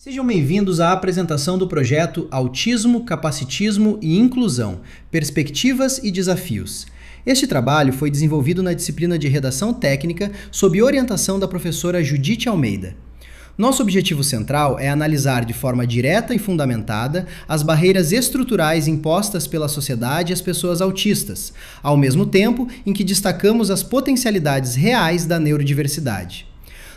Sejam bem-vindos à apresentação do projeto Autismo, Capacitismo e Inclusão, Perspectivas e Desafios. Este trabalho foi desenvolvido na disciplina de Redação Técnica sob orientação da professora Judite Almeida. Nosso objetivo central é analisar de forma direta e fundamentada as barreiras estruturais impostas pela sociedade às pessoas autistas, ao mesmo tempo em que destacamos as potencialidades reais da neurodiversidade.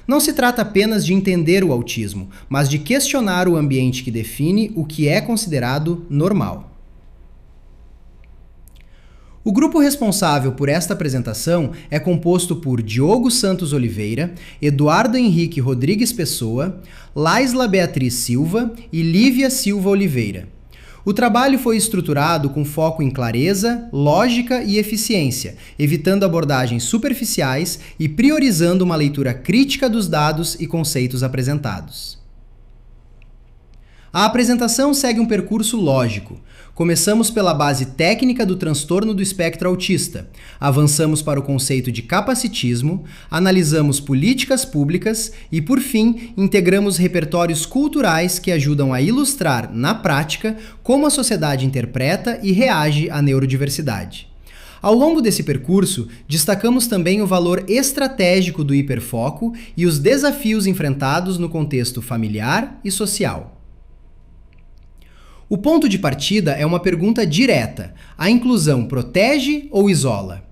Não se trata apenas de entender o autismo, mas de questionar o ambiente que define o que é considerado normal. O grupo responsável por esta apresentação é composto por Diogo Santos Oliveira, Eduardo Henrique Rodrigues Pessoa, Laisla Beatriz Silva e Lívia Silva Oliveira. O trabalho foi estruturado com foco em clareza, lógica e eficiência, evitando abordagens superficiais e priorizando uma leitura crítica dos dados e conceitos apresentados. A apresentação segue um percurso lógico. Começamos pela base técnica do transtorno do espectro autista, avançamos para o conceito de capacitismo, analisamos políticas públicas e, por fim, integramos repertórios culturais que ajudam a ilustrar, na prática, como a sociedade interpreta e reage à neurodiversidade. Ao longo desse percurso, destacamos também o valor estratégico do hiperfoco e os desafios enfrentados no contexto familiar e social. O ponto de partida é uma pergunta direta: a inclusão protege ou isola?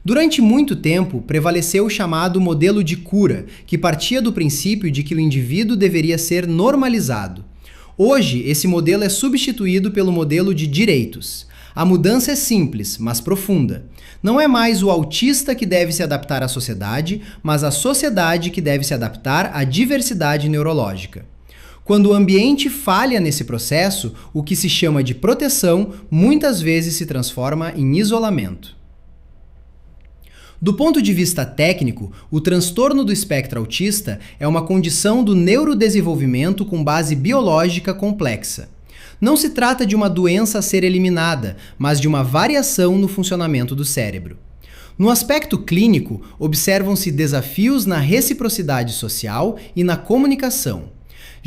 Durante muito tempo, prevaleceu o chamado modelo de cura, que partia do princípio de que o indivíduo deveria ser normalizado. Hoje, esse modelo é substituído pelo modelo de direitos. A mudança é simples, mas profunda. Não é mais o autista que deve se adaptar à sociedade, mas a sociedade que deve se adaptar à diversidade neurológica. Quando o ambiente falha nesse processo, o que se chama de proteção muitas vezes se transforma em isolamento. Do ponto de vista técnico, o transtorno do espectro autista é uma condição do neurodesenvolvimento com base biológica complexa. Não se trata de uma doença a ser eliminada, mas de uma variação no funcionamento do cérebro. No aspecto clínico, observam-se desafios na reciprocidade social e na comunicação.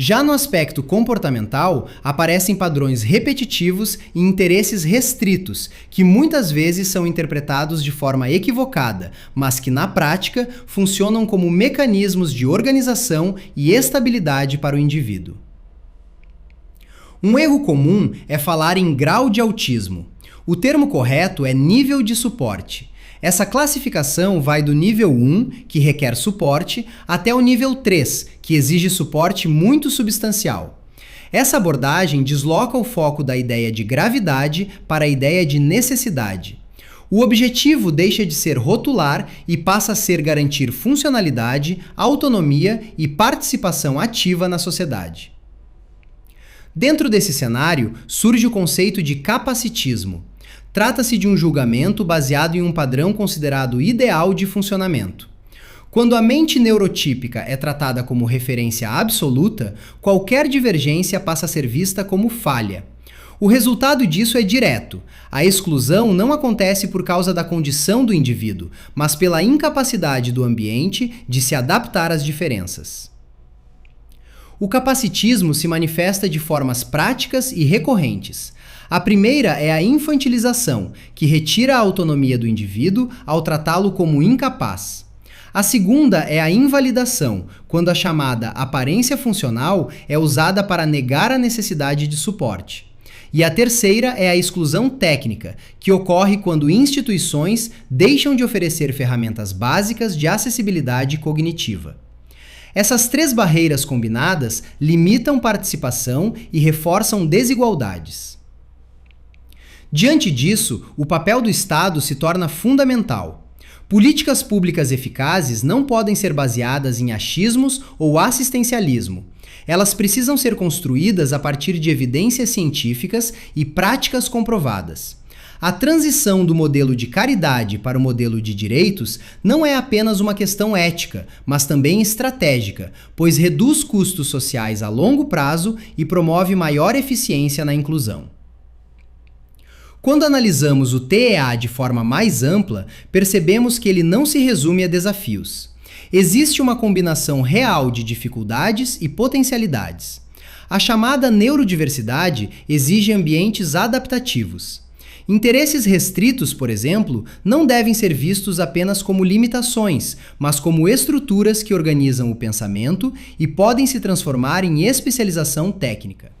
Já no aspecto comportamental, aparecem padrões repetitivos e interesses restritos, que muitas vezes são interpretados de forma equivocada, mas que na prática funcionam como mecanismos de organização e estabilidade para o indivíduo. Um erro comum é falar em grau de autismo. O termo correto é nível de suporte. Essa classificação vai do nível 1, que requer suporte, até o nível 3, que exige suporte muito substancial. Essa abordagem desloca o foco da ideia de gravidade para a ideia de necessidade. O objetivo deixa de ser rotular e passa a ser garantir funcionalidade, autonomia e participação ativa na sociedade. Dentro desse cenário, surge o conceito de capacitismo. Trata-se de um julgamento baseado em um padrão considerado ideal de funcionamento. Quando a mente neurotípica é tratada como referência absoluta, qualquer divergência passa a ser vista como falha. O resultado disso é direto. A exclusão não acontece por causa da condição do indivíduo, mas pela incapacidade do ambiente de se adaptar às diferenças. O capacitismo se manifesta de formas práticas e recorrentes. A primeira é a infantilização, que retira a autonomia do indivíduo ao tratá-lo como incapaz. A segunda é a invalidação, quando a chamada aparência funcional é usada para negar a necessidade de suporte. E a terceira é a exclusão técnica, que ocorre quando instituições deixam de oferecer ferramentas básicas de acessibilidade cognitiva. Essas três barreiras combinadas limitam participação e reforçam desigualdades. Diante disso, o papel do Estado se torna fundamental. Políticas públicas eficazes não podem ser baseadas em achismos ou assistencialismo. Elas precisam ser construídas a partir de evidências científicas e práticas comprovadas. A transição do modelo de caridade para o modelo de direitos não é apenas uma questão ética, mas também estratégica, pois reduz custos sociais a longo prazo e promove maior eficiência na inclusão. Quando analisamos o TEA de forma mais ampla, percebemos que ele não se resume a desafios. Existe uma combinação real de dificuldades e potencialidades. A chamada neurodiversidade exige ambientes adaptativos. Interesses restritos, por exemplo, não devem ser vistos apenas como limitações, mas como estruturas que organizam o pensamento e podem se transformar em especialização técnica.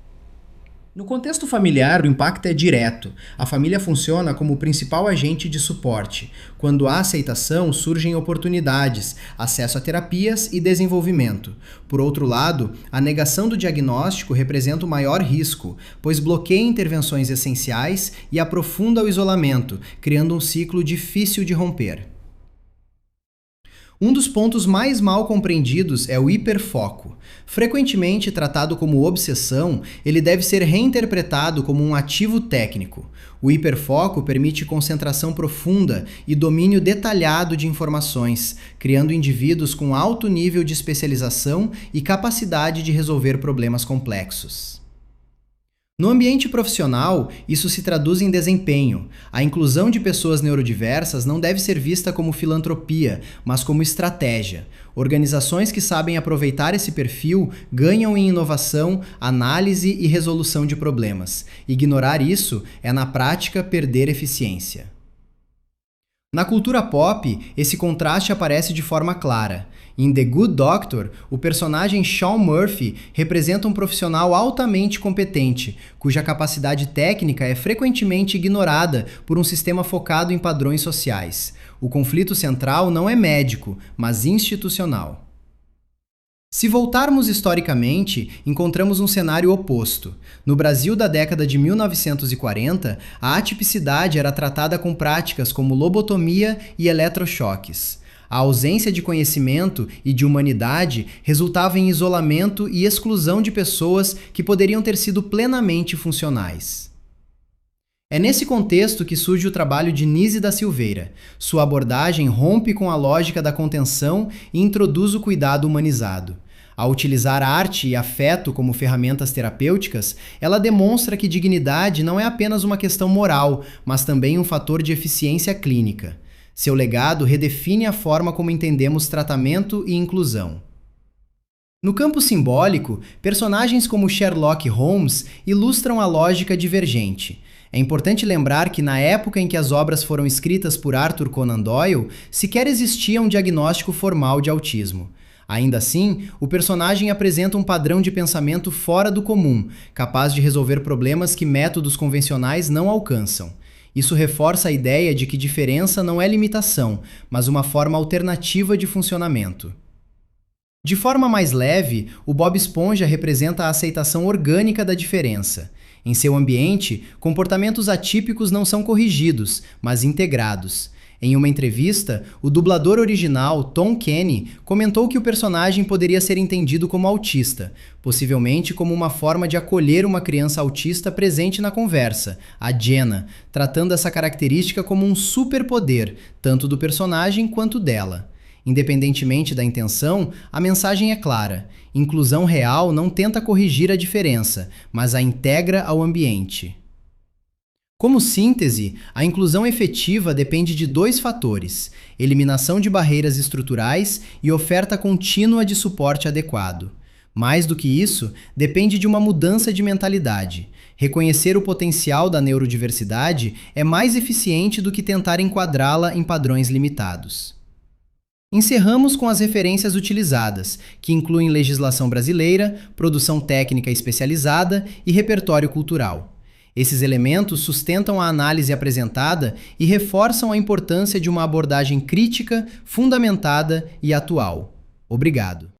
No contexto familiar, o impacto é direto. A família funciona como o principal agente de suporte. Quando há aceitação, surgem oportunidades, acesso a terapias e desenvolvimento. Por outro lado, a negação do diagnóstico representa o maior risco, pois bloqueia intervenções essenciais e aprofunda o isolamento, criando um ciclo difícil de romper. Um dos pontos mais mal compreendidos é o hiperfoco. Frequentemente tratado como obsessão, ele deve ser reinterpretado como um ativo técnico. O hiperfoco permite concentração profunda e domínio detalhado de informações, criando indivíduos com alto nível de especialização e capacidade de resolver problemas complexos. No ambiente profissional, isso se traduz em desempenho. A inclusão de pessoas neurodiversas não deve ser vista como filantropia, mas como estratégia. Organizações que sabem aproveitar esse perfil ganham em inovação, análise e resolução de problemas. Ignorar isso é, na prática, perder eficiência. Na cultura pop, esse contraste aparece de forma clara. Em The Good Doctor, o personagem Sean Murphy representa um profissional altamente competente, cuja capacidade técnica é frequentemente ignorada por um sistema focado em padrões sociais. O conflito central não é médico, mas institucional. Se voltarmos historicamente, encontramos um cenário oposto. No Brasil da década de 1940, a atipicidade era tratada com práticas como lobotomia e eletrochoques. A ausência de conhecimento e de humanidade resultava em isolamento e exclusão de pessoas que poderiam ter sido plenamente funcionais. É nesse contexto que surge o trabalho de Nise da Silveira. Sua abordagem rompe com a lógica da contenção e introduz o cuidado humanizado. Ao utilizar arte e afeto como ferramentas terapêuticas, ela demonstra que dignidade não é apenas uma questão moral, mas também um fator de eficiência clínica. Seu legado redefine a forma como entendemos tratamento e inclusão. No campo simbólico, personagens como Sherlock Holmes ilustram a lógica divergente. É importante lembrar que na época em que as obras foram escritas por Arthur Conan Doyle, sequer existia um diagnóstico formal de autismo. Ainda assim, o personagem apresenta um padrão de pensamento fora do comum, capaz de resolver problemas que métodos convencionais não alcançam. Isso reforça a ideia de que diferença não é limitação, mas uma forma alternativa de funcionamento. De forma mais leve, o Bob Esponja representa a aceitação orgânica da diferença. Em seu ambiente, comportamentos atípicos não são corrigidos, mas integrados. Em uma entrevista, o dublador original, Tom Kenny, comentou que o personagem poderia ser entendido como autista, possivelmente como uma forma de acolher uma criança autista presente na conversa, a Jenna, tratando essa característica como um superpoder, tanto do personagem quanto dela. Independentemente da intenção, a mensagem é clara: inclusão real não tenta corrigir a diferença, mas a integra ao ambiente. Como síntese, a inclusão efetiva depende de dois fatores: eliminação de barreiras estruturais e oferta contínua de suporte adequado. Mais do que isso, depende de uma mudança de mentalidade. Reconhecer o potencial da neurodiversidade é mais eficiente do que tentar enquadrá-la em padrões limitados. Encerramos com as referências utilizadas, que incluem legislação brasileira, produção técnica especializada e repertório cultural. Esses elementos sustentam a análise apresentada e reforçam a importância de uma abordagem crítica, fundamentada e atual. Obrigado.